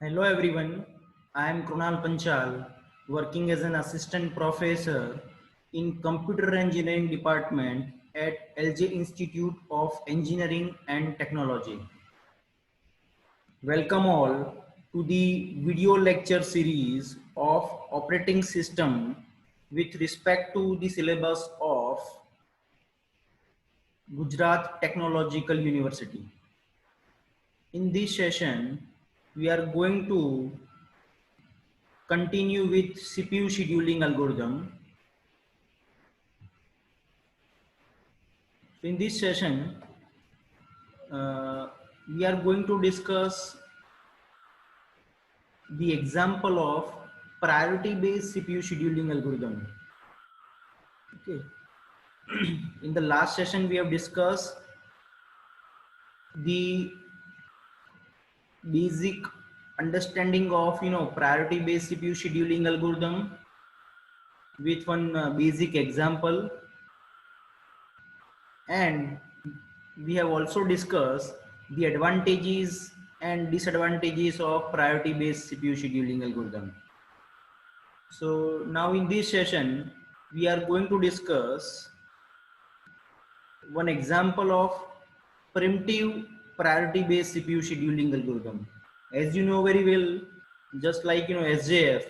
Hello everyone, I am Krunal Panchal, working as an assistant professor in Computer Engineering Department at LJ Institute of Engineering and Technology. Welcome all to the video lecture series of operating system with respect to the syllabus of Gujarat Technological University. In this session, we are going to continue with CPU scheduling algorithm. So in this session, we are going to discuss the example of priority based CPU scheduling algorithm. Okay. In the last session, we have discussed the basic understanding of priority based CPU scheduling algorithm with one basic example, and we have also discussed the advantages and disadvantages of priority based CPU scheduling algorithm. So now in this session, we are going to discuss one example of primitive priority based CPU scheduling algorithm. As you know very well, just like SJF,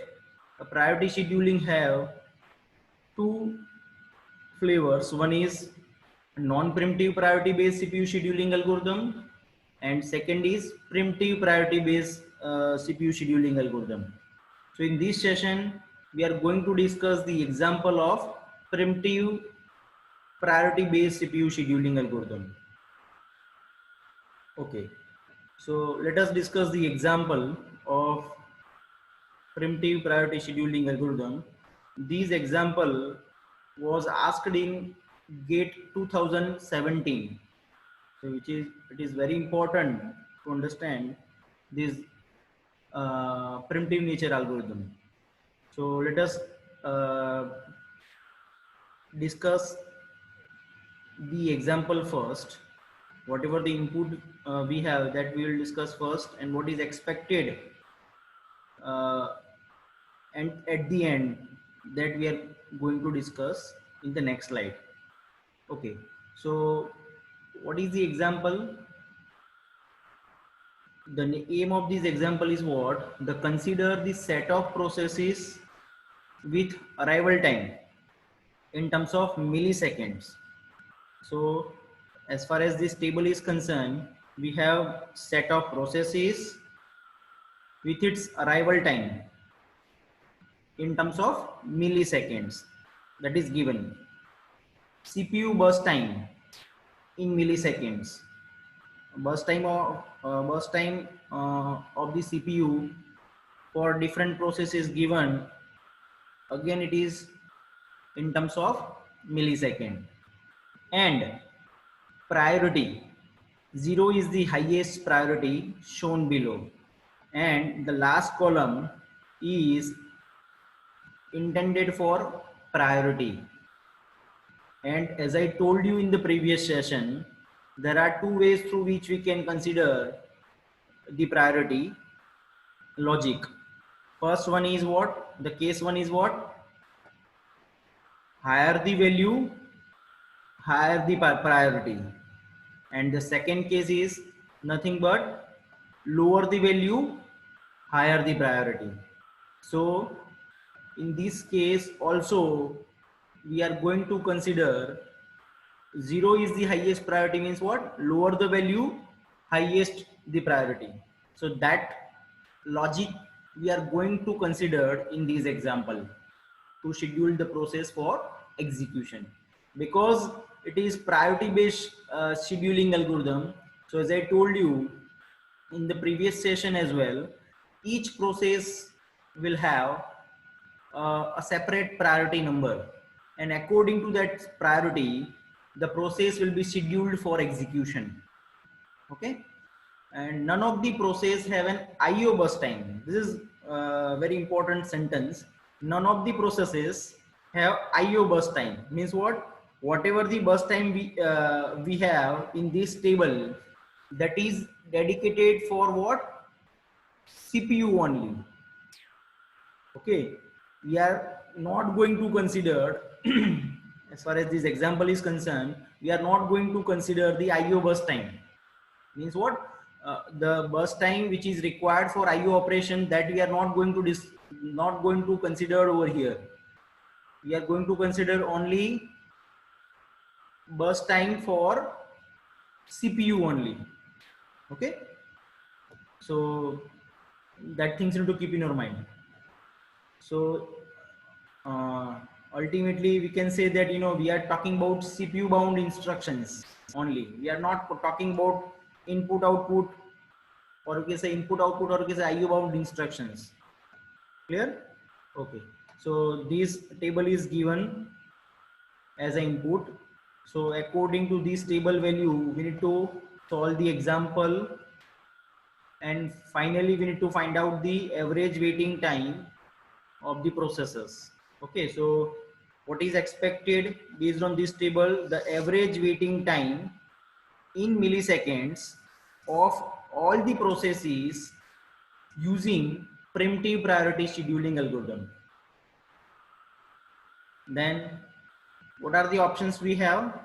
a priority scheduling have two flavors. One is non-primitive priority based CPU scheduling algorithm, and second is primitive priority based CPU scheduling algorithm. So in this session, we are going to discuss the example of primitive priority based CPU scheduling algorithm. Okay, so let us discuss the example of primitive priority scheduling algorithm. This example was asked in GATE 2017. So it is very important to understand this primitive nature algorithm. So let us uh, discuss the example first. Whatever the input we have, that we will discuss first, and what is expected, uh, and at the end, that we are going to discuss in the next slide. Okay, so what is the example? The aim of this example is what? The consider the set of processes with arrival time in terms of milliseconds. So as far as this table is concerned, we have set of processes with its arrival time in terms of milliseconds, that is given. CPU burst time in milliseconds. Burst time of the CPU for different processes given. Again, it is in terms of millisecond. And priority, 0 is the highest priority shown below, and the last column is intended for priority. And as I told you in the previous session, there are two ways through which we can consider the priority logic. First one is what? The case one is what? Higher the value, higher the priority. And the second case is nothing but lower the value, higher the priority. So in this case also, we are going to consider 0 is the highest priority, means what? Lower the value, highest the priority. So that logic we are going to consider in this example to schedule the process for execution, because it is priority based scheduling algorithm. So as I told you in the previous session as well, each process will have a separate priority number, and according to that priority, the process will be scheduled for execution. Okay, and none of the process have an IO burst time. This is a very important sentence. None of the processes have IO burst time. Means what? Whatever the burst time we have in this table, that is dedicated for what? CPU only. Okay, we are not going to consider as far as this example is concerned, we are not going to consider the IO burst time. Means what? The burst time which is required for IO operation, that we are not going to consider over here. We are going to consider only burst time for CPU only. Okay, so that things you need to keep in your mind. So uh, ultimately we can say that we are talking about CPU bound instructions only. We are not talking about input output, or you can say input output, or you can say IO bound instructions. Clear? Okay. So this table is given as an input. So according to this table value, we need to solve the example, and finally we need to find out the average waiting time of the processes. Okay, so what is expected based on this table? The average waiting time in milliseconds of all the processes using primitive priority scheduling algorithm. Then what are the options we have?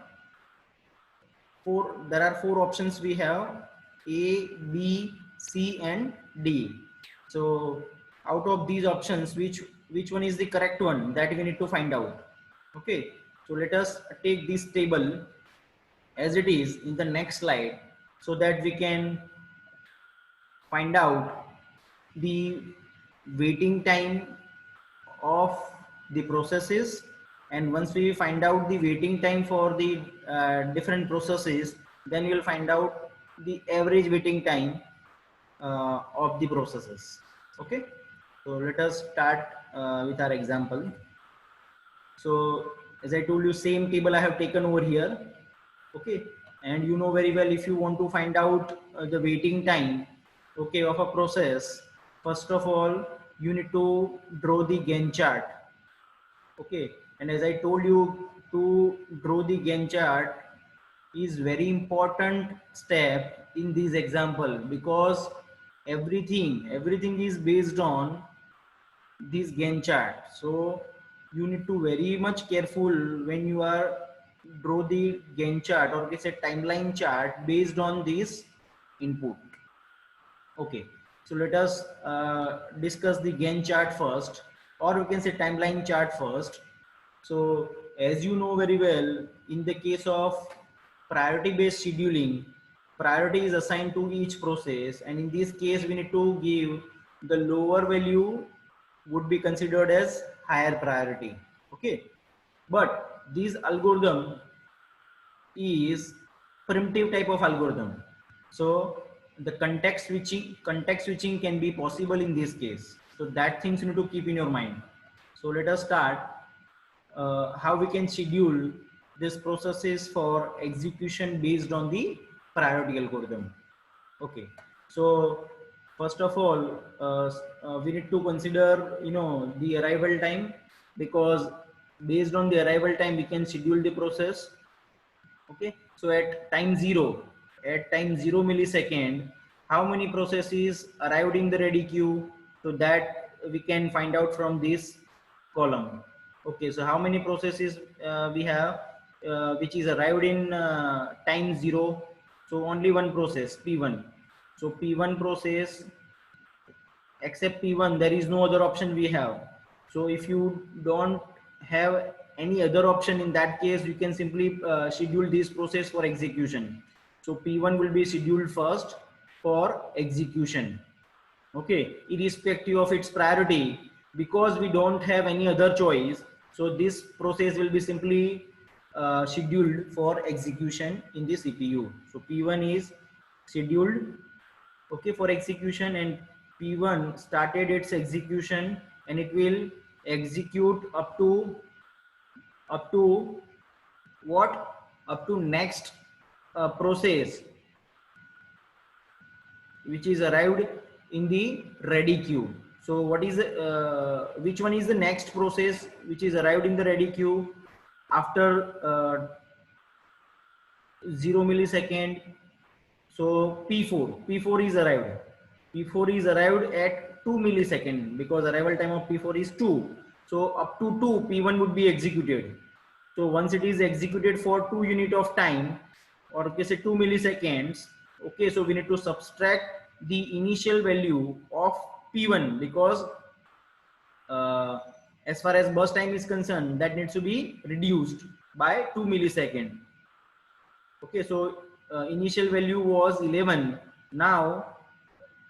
There are four options we have: A, B, C and D. So out of these options, which one is the correct one, that we need to find out. Okay, so let us take this table as it is in the next slide, so that we can find out the waiting time of the processes. And once we find out the waiting time for the different processes, then we will find out the average waiting time of the processes. Okay, so let us start with our example. So as I told you, same table I have taken over here. Okay, and you know very well, if you want to find out the waiting time, okay, of a process, first of all you need to draw the Gantt chart. Okay, and as I told you, to draw the Gantt chart is very important step in this example, because everything is based on this Gantt chart. So you need to very much careful when you are draw the Gantt chart, or it's a timeline chart based on this input. Okay, so let us discuss the Gantt chart first, or we can say timeline chart first. So as you know very well, in the case of priority based scheduling, priority is assigned to each process, and in this case we need to give the lower value would be considered as higher priority. Okay, but this algorithm is primitive type of algorithm, so the context switching can be possible in this case. So that things you need to keep in your mind. So let us start how we can schedule this processes for execution based on the priority algorithm. Okay, so first of all, we need to consider the arrival time, because based on the arrival time we can schedule the process. Okay, so at time 0 millisecond, how many processes arrived in the ready queue? So that we can find out from this column. Okay, so how many processes we have which is arrived in time 0? So only one process, P1. So P1 process, except P1 there is no other option we have. So if you don't have any other option, in that case you can simply schedule this process for execution. So P1 will be scheduled first for execution. Okay, irrespective of its priority, because we don't have any other choice, so this process will be simply scheduled for execution in the CPU. So P1 is scheduled, okay, for execution, and P1 started its execution, and it will execute up to what, up to next process which is arrived in the ready queue. So what is which one is the next process which is arrived in the ready queue after 0 millisecond? So P4 is arrived. P4 is arrived at 2 millisecond because arrival time of P4 is 2. So up to 2, P1 would be executed. So once it is executed for 2 unit of time, or okay, say 2 milliseconds, okay, so we need to subtract the initial value of P1 because as far as burst time is concerned, that needs to be reduced by 2 millisecond. Okay, so initial value was 11. Now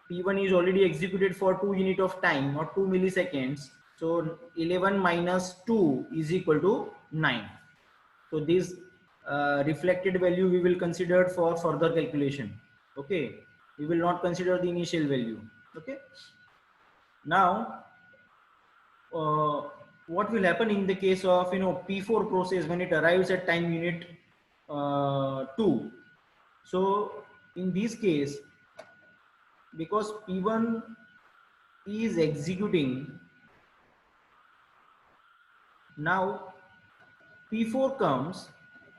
P1 is already executed for 2 unit of time or 2 milliseconds. So 11 minus 2 is equal to 9. So this reflected value we will consider for further calculation. Okay, we will not consider the initial value. Okay, now what will happen in the case of P4 process when it arrives at time unit 2. So in this case, because P1 is executing, now P4 comes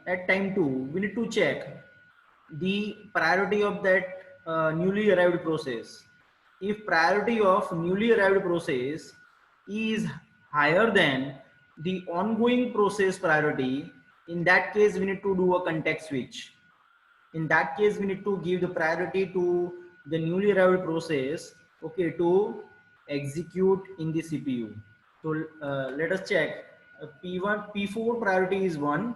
at time 2, we need to check the priority of that newly arrived process. If priority of newly arrived process is higher than the ongoing process priority, in that case we need to do a context switch. In that case we need to give the priority to the newly arrived process, okay, to execute in the CPU. So let us check. P1 P4 priority is 1,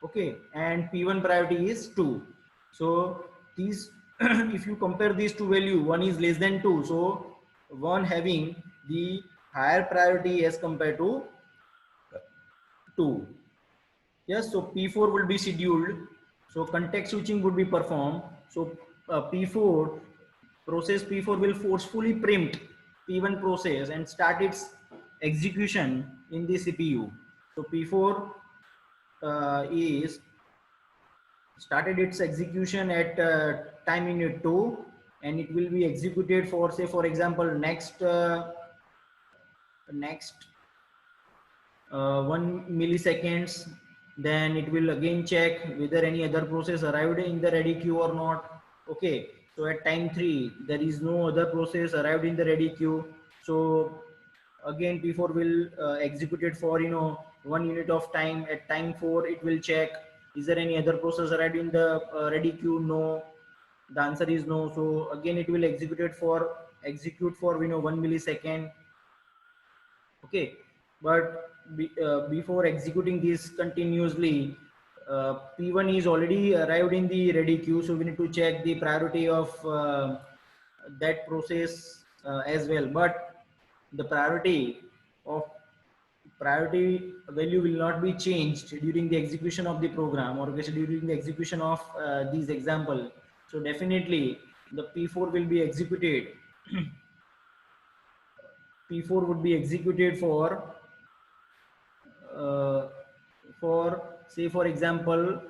okay, and P1 priority is 2. So these if you compare these two value, 1 is less than 2, so 1 having the higher priority as compared to 2. Yes, so P4 will be scheduled. So context switching would be performed. So P4 process P4 will forcefully preempt P1 process and start its execution in the CPU. So P4 is started its execution at time unit 2, and it will be executed for, say for example, next 1 milliseconds. Then it will again check whether any other process arrived in the ready queue or not. Okay, so at time 3 there is no other process arrived in the ready queue, so again P4 will execute it for 1 unit of time. At time 4 it will check, is there any other process arrived in the ready queue? No, the answer is no. So again it will execute for 1 millisecond. Okay, but before executing this continuously, P1 is already arrived in the ready queue, so we need to check the priority of that process as well. But the priority value will not be changed during the execution of the program, or during the execution of these example. So definitely the P4 will be executed. P4 would be executed uh, for say for example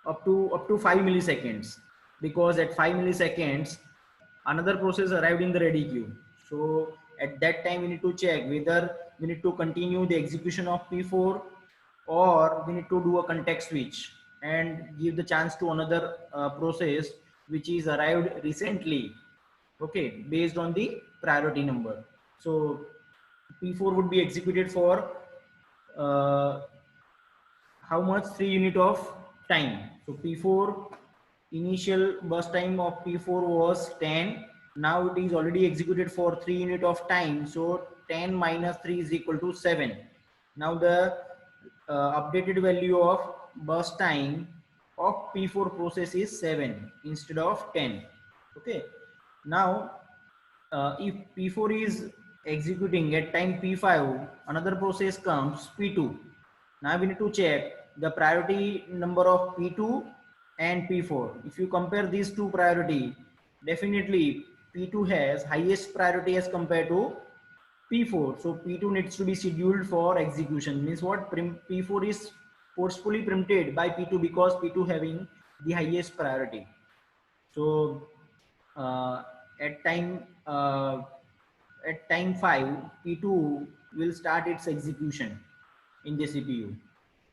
up to 5 milliseconds, because at 5 milliseconds another process arrived in the ready queue. So at that time we need to check whether we need to continue the execution of P4, or we need to do a context switch and give the chance to another process which is arrived recently, okay, based on the priority number. So P4 would be executed for uh, how much? 3 unit of time. So P4 initial burst time of P4 was 10. Now it is already executed for 3 unit of time. So 10 minus 3 is equal to 7. Now the updated value of burst time of P4 process is 7 instead of 10. Okay. Now if P4 is executing at time P5, another process comes P2. Now we need to check the priority number of P2 and P4. If you compare these two priority, definitely P2 has highest priority as compared to P4. So P2 needs to be scheduled for execution. Means what? P4 is forcefully preempted by P2 because P2 having the highest priority. So uh, at time uh, at time 5, P2 will start its execution in the CPU,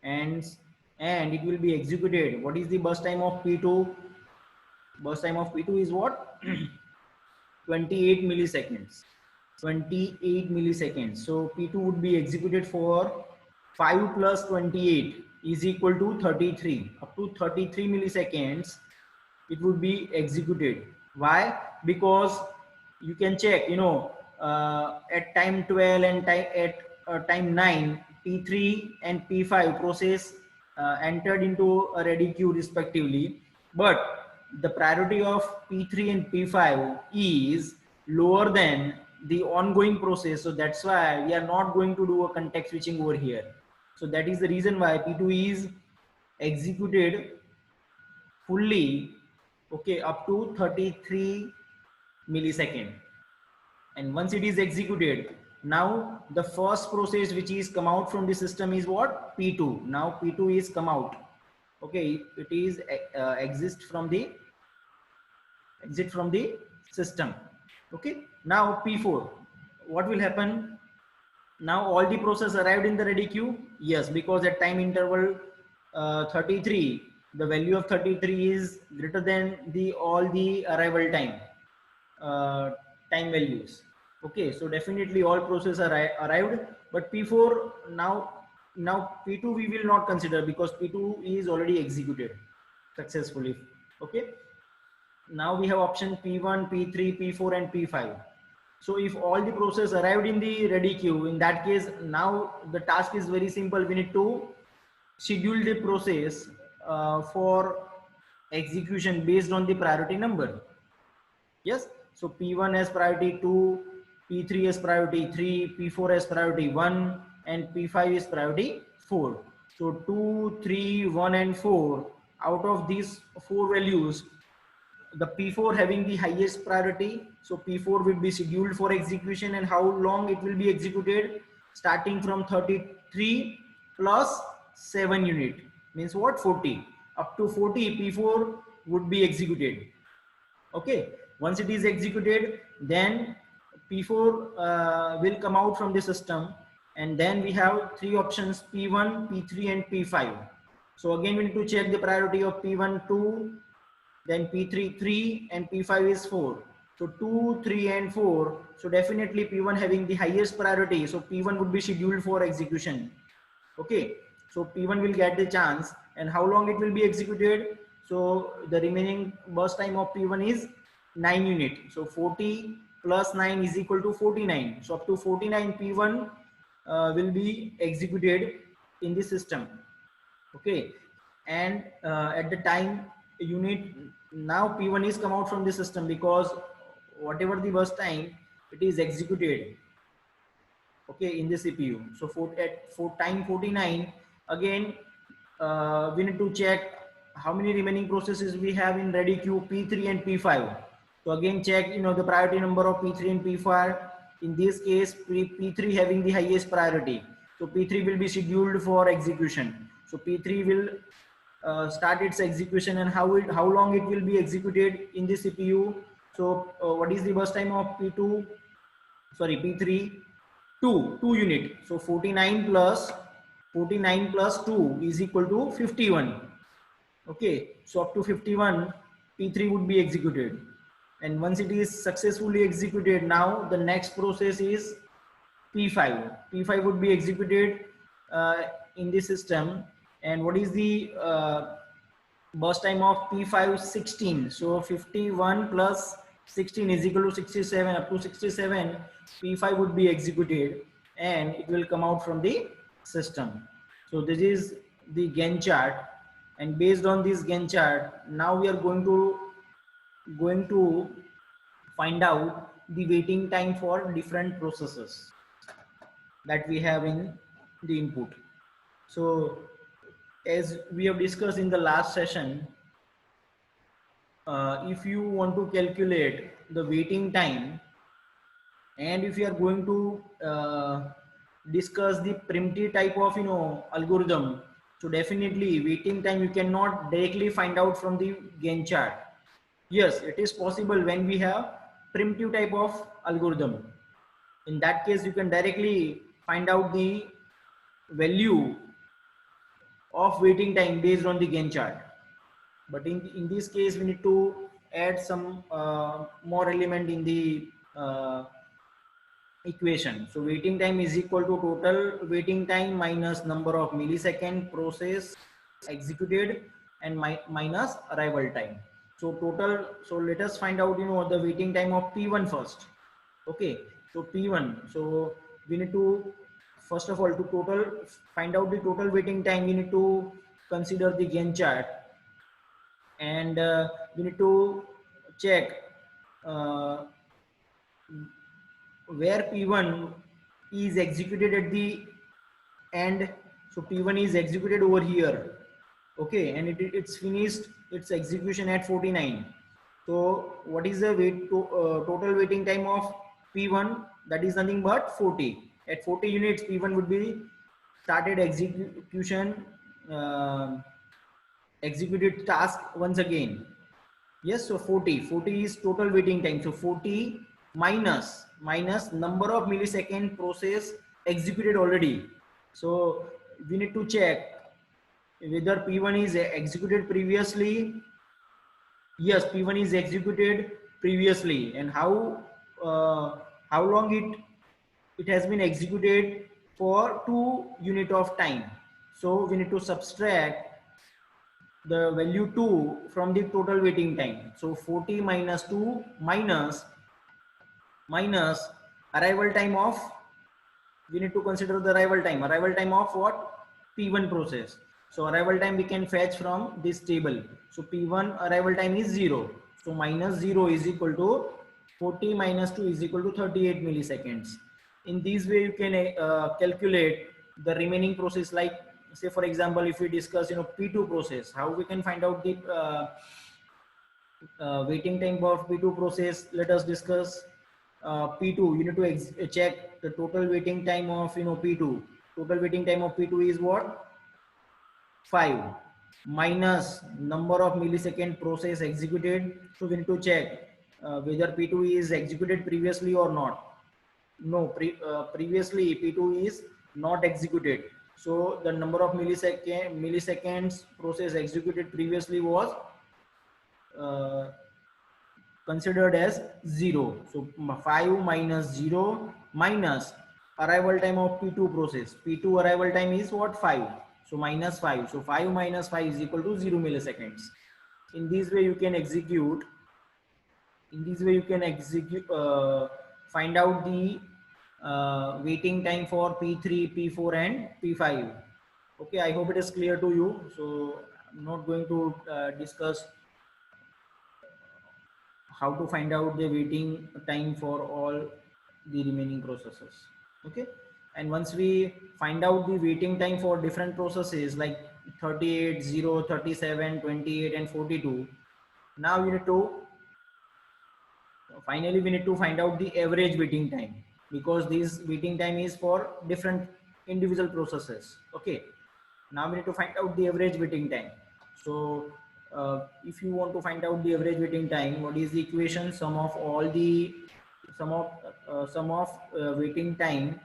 and it will be executed. What is the burst time of P2? Burst time of P2 is what? 28 milliseconds. 28 milliseconds. So P2 would be executed for 5 plus 28 is equal to 33. Up to 33 milliseconds, it would be executed. Why? Because you can check, at time 12 and time 9, P3 and P5 process entered into a ready queue respectively. But the priority of P3 and P5 is lower than the ongoing process. So that's why we are not going to do a context switching over here. So that is the reason why P2 is executed fully, okay, up to 33 millisecond. And once it is executed, now the first process which is come out from the system is what? P2. Now P2 is come out. Okay, it is exit from the system. Okay, now P4, what will happen? Now all the process arrived in the ready queue. Yes, because at time interval 33, the value of 33 is greater than the all the arrival time time values. Okay, so definitely all process arrived, but P4 now P2 we will not consider because P2 is already executed successfully. Okay, now we have option P1, P3, P4 and P5. So if all the process arrived in the ready queue, in that case, now the task is very simple. We need to schedule the process for execution based on the priority number. Yes, so P1 has priority 2, P3 has priority 3, P4 has priority 1, and P5 is priority 4. So 2, 3, 1 and 4, out of these 4 values, the P4 having the highest priority, so P4 will be scheduled for execution. And how long it will be executed? Starting from 33 plus 7 unit, means what? 40. Up to 40 P4 would be executed. Okay, once it is executed, then P4 will come out from the system, and then we have 3 options: P1, P3 and P5. So again we need to check the priority of P1 2, then P3 3 and P5 is 4. So 2, 3 and 4. So definitely P1 having the highest priority. So P1 would be scheduled for execution. Okay. So P1 will get the chance, and how long it will be executed? So the remaining burst time of P1 is 9 unit. So 40 plus 9 is equal to 49. So up to 49 P1 will be executed in the system. Okay, and at the time unit, now P1 is come out from the system because whatever the burst time it is executed, okay, in the CPU. So for time 49, again we need to check how many remaining processes we have in ready queue, P3 and P5. So again check the priority number of P3 and P5. In this case P3 having the highest priority, so P3 will be scheduled for execution. So P3 will start its execution, and how long it will be executed in the CPU. So what is the burst time of P2? Sorry, P3, 2 unit. So 49 plus 2 is equal to 51. Okay, so up to 51 P3 would be executed, and once it is successfully executed, now the next process is P5. P5 would be executed in the system. And what is the burst time of P5? 16. So 51 plus 16 is equal to 67. Up to 67 P5 would be executed, and it will come out from the system. So this is the Gantt chart, and based on this Gantt chart, now we are going to find out the waiting time for different processes that we have in the input. So as we have discussed in the last session, if you want to calculate the waiting time, and if you are going to discuss the primitive type of algorithm, so definitely waiting time you cannot directly find out from the Gantt chart. Yes, it is possible when we have primitive type of algorithm. In that case you can directly find out the value of waiting time based on the Gantt chart. But in this case we need to add some more element in the equation. So waiting time is equal to total waiting time minus number of millisecond process executed and minus arrival time. So total, so let us find out, the waiting time of P1 first. Okay, so P1, so we need to, first of all, to total, find out the total waiting time, we need to consider the Gantt chart, and we need to check uh, where P1 is executed at the end. So P1 is executed over here. Okay, and it's finished its execution at 49. So what is the total waiting time of P1? That is nothing but 40. At 40 units, P1 would be started execution, executed task once again. Yes, so 40 is total waiting time. So 40 minus number of millisecond process executed already. So we need to check whether P1 is executed previously. Yes, P1 is executed previously, and how long it has been executed for 2 unit of time. So we need to subtract the value 2 from the total waiting time. So 40 minus 2 minus arrival time of, we need to consider the arrival time of what? P1 process. So arrival time we can fetch from this table. So P1 arrival time is 0. So minus 0 is equal to 40 minus 2 is equal to 38 milliseconds. In this way you can calculate the remaining process, like say for example, if we discuss P2 process, how we can find out the waiting time for P2 process. Let us discuss P2. You need to check the total waiting time of P2. Total waiting time of P2 is what? 5 minus number of millisecond process executed. So we need to check whether P2 is executed previously or not. No, previously P2 is not executed. So the number of milliseconds process executed previously was considered as 0. So 5 minus 0 minus arrival time of P2 process. P2 arrival time is what? 5. So minus 5. So 5 minus 5 is equal to 0 milliseconds. In this way you can execute. Find out the waiting time for P3, P4 and P5. Okay, I hope it is clear to you. So I'm not going to discuss how to find out the waiting time for all the remaining processes. Okay, and once we find out the waiting time for different processes like 38, 0, 37, 28 and 42, now we need to finally we need to find out the average waiting time, because this waiting time is for different individual processes. Okay, now we need to find out the average waiting time. So if you want to find out the average waiting time, what is the equation? Sum of waiting time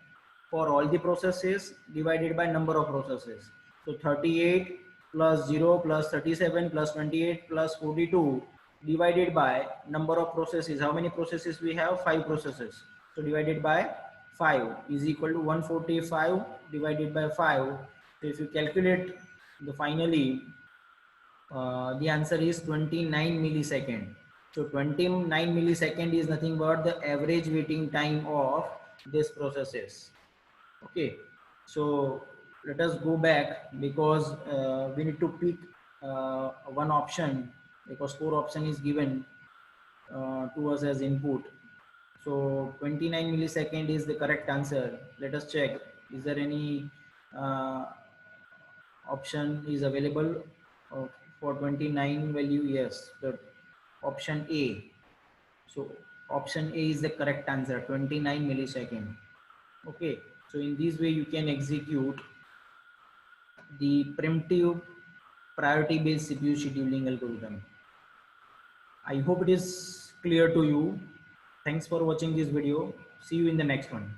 for all the processes divided by number of processes. So 38 plus 0 plus 37 plus 28 plus 42 divided by number of processes. How many processes we have? 5 processes. So divided by 5 is equal to 145 divided by 5. So if you calculate the finally, the answer is 29 millisecond. So 29 millisecond is nothing but the average waiting time of this processes. Okay, so let us go back, because we need to pick one option, because 4 option is given to us as input. So 29 millisecond is the correct answer. Let us check, is there any option is available for 29 value? Yes, the option A. So option A is the correct answer, 29 millisecond. Okay, so in this way you can execute the primitive priority based CPU scheduling algorithm. I hope it is clear to you. Thanks for watching this video. See you in the next one.